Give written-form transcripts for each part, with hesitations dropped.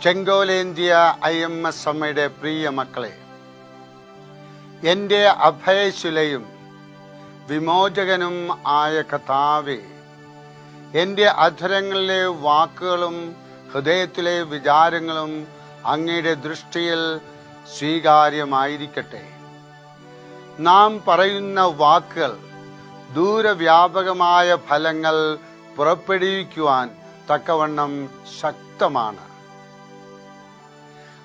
ചെങ്കോലേന്ത്യ IMS അമ്മയുടെ പ്രിയ മക്കളെ, എൻ്റെ അഭയശിലയും വിമോചകനും ആയ കർത്താവേ, എൻ്റെ അധരങ്ങളിലെ വാക്കുകളും ഹൃദയത്തിലെ വിചാരങ്ങളും അങ്ങയുടെ ദൃഷ്ടിയിൽ സ്വീകാര്യമായിരിക്കട്ടെ. നാം പറയുന്ന വാക്കുകൾ ദൂരവ്യാപകമായ ഫലങ്ങൾ പുറപ്പെടുവിക്കുവാൻ തക്കവണ്ണം ശക്തമാണ്.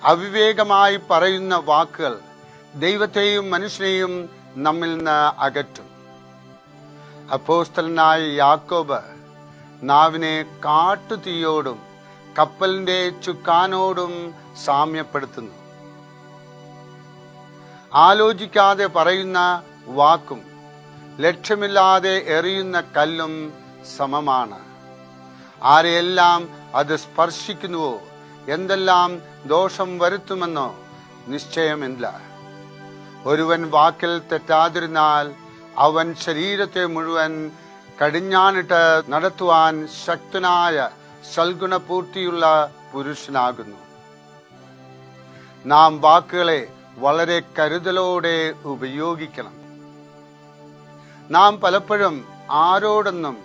അവിവേകമായി പറയുന്ന വാക്കുകൾ ദൈവത്തെയും മനുഷ്യനെയും നമ്മിൽ നിന്ന് അകറ്റും. അപ്പോസ്തലനായ യാക്കോബ് നാവിനെ കാട്ടുതീയോടും കപ്പലിന്റെ ചുക്കാനോടും സാമ്യപ്പെടുത്തുന്നു. ആലോചിക്കാതെ പറയുന്ന വാക്കും ലക്ഷ്യമില്ലാതെ എറിയുന്ന കല്ലും സമമാണ്. ആരെയെല്ലാം അത് സ്പർശിക്കുന്നുവോ എന്തെല്ലാം ദോഷം വരുത്തുമെന്നോ നിശ്ചയമില്ല. ഒരുവൻ വാക്കിൽ തെറ്റാതിരുന്നാൽ അവൻ ശരീരത്തെ മുഴുവൻ കടിഞ്ഞാണിട്ട് നടത്തുവാൻ ശക്തനായ സൽഗുണപൂർത്തിയുള്ള പുരുഷനാകുന്നു. നാം വാക്കുകളെ വളരെ കരുതലോടെ ഉപയോഗിക്കണം. നാം പലപ്പോഴും ആരോടൊന്നും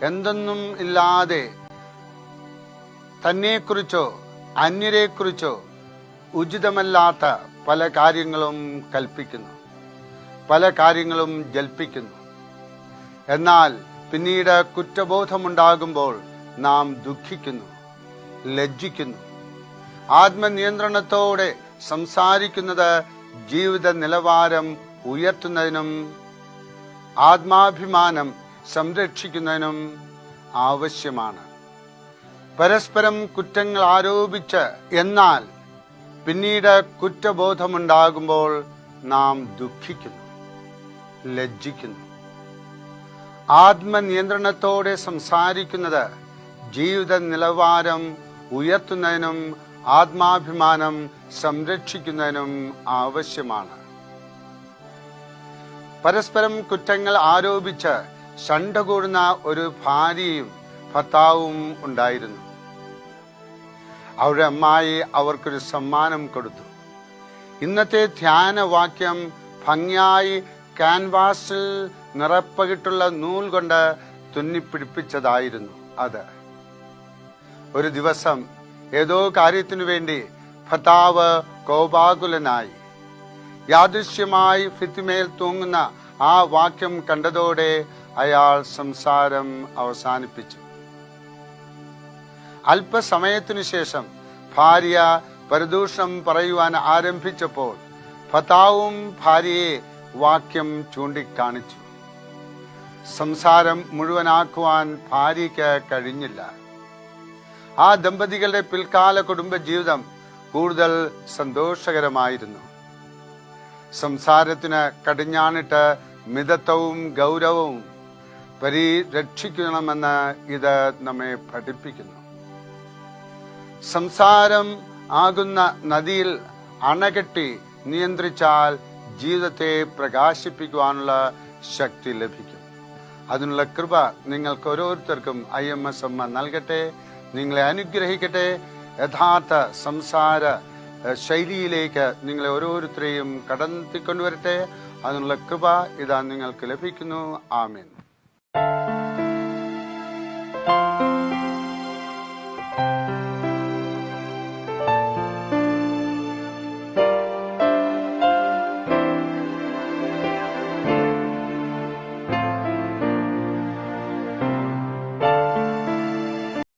എന്തൊന്നും ഇല്ലാതെ തന്നെക്കുറിച്ചോ അന്യരെക്കുറിച്ചോ ഉചിതമല്ലാത്ത പല കാര്യങ്ങളും കൽപ്പിക്കുന്നു, പല കാര്യങ്ങളും ജൽപ്പിക്കുന്നു. എന്നാൽ പിന്നീട് കുറ്റബോധമുണ്ടാകുമ്പോൾ നാം ദുഃഖിക്കുന്നു, ലജ്ജിക്കുന്നു. ആത്മനിയന്ത്രണത്തോടെ സംസാരിക്കുന്നത് ജീവിത നിലവാരം ഉയർത്തുന്നതിനും ആത്മാഭിമാനം സംരക്ഷിക്കുന്നതിനും ആവശ്യമാണ്. പരസ്പരം കുറ്റങ്ങൾ ആരോപിച്ച് എന്നാൽ പിന്നീട് കുറ്റബോധമുണ്ടാകുമ്പോൾ നാം ദുഃഖിക്കുന്നു, ലജ്ജിക്കുന്നു. ആത്മനിയന്ത്രണത്തോടെ സംസാരിക്കുന്നത് ജീവിത നിലവാരം ഉയർത്തുന്നതിനും ആത്മാഭിമാനം സംരക്ഷിക്കുന്നതിനും ആവശ്യമാണ്. പരസ്പരം കുറ്റങ്ങൾ ആരോപിച്ച് ശണ്ട കൂടുന്ന ഒരു ഭാര്യയും ഭർത്താവും ഉണ്ടായിരുന്നു. അവരുടെ അമ്മായി അവർക്കൊരു സമ്മാനം കൊടുത്തു. ഇന്നത്തെ ധ്യാനവാക്യം ഭംഗിയായി ക്യാൻവാസിൽ നിറപ്പകിട്ടുള്ള നൂൽ കൊണ്ട് തുന്നിപ്പിടിപ്പിച്ചതായിരുന്നു. അത് ഒരു ദിവസം ഏതോ കാര്യത്തിനു വേണ്ടി ഭർത്താവ് കോപാകുലനായി. യാദൃശ്യമായി ഭിത്തിമേൽ തൂങ്ങുന്ന ആ വാക്യം കണ്ടതോടെ അയാൾ സംസാരം അവസാനിപ്പിച്ചു. അല്പസമയത്തിനു ശേഷം ഭാര്യ പരദൂഷണം പറയുവാൻ ആരംഭിച്ചപ്പോൾ ഭർത്താവും ഭാര്യയെ വാക്യം ചൂണ്ടിക്കാണിച്ചു. സംസാരം മുഴുവനാക്കുവാൻ ഭാര്യയ്ക്ക് കഴിഞ്ഞില്ല. ആ ദമ്പതികളുടെ പിൽക്കാല കുടുംബജീവിതം കൂടുതൽ സന്തോഷകരമായിരുന്നു. സംസാരത്തിന് കടിഞ്ഞാണിട്ട് മിതത്വവും ഗൗരവവും പരിരക്ഷിക്കണമെന്ന് ഇത് നമ്മെ പഠിപ്പിക്കുന്നു. സംസാരം ആകുന്ന നദിയിൽ അണകെട്ടി നിയന്ത്രിച്ചാൽ ജീവിതത്തെ പ്രകാശിപ്പിക്കുവാനുള്ള ശക്തി ലഭിക്കും. അതിനുള്ള കൃപ നിങ്ങൾക്ക് ഓരോരുത്തർക്കും IMS അമ്മ നൽകട്ടെ, നിങ്ങളെ അനുഗ്രഹിക്കട്ടെ. യഥാർത്ഥ സംസാര ശൈലിയിലേക്ക് നിങ്ങളെ ഓരോരുത്തരെയും കടത്തിക്കൊണ്ടുവരട്ടെ. അതിനുള്ള കൃപ ഇതാ നിങ്ങൾക്ക് ലഭിക്കുന്നു. ആമേൻ.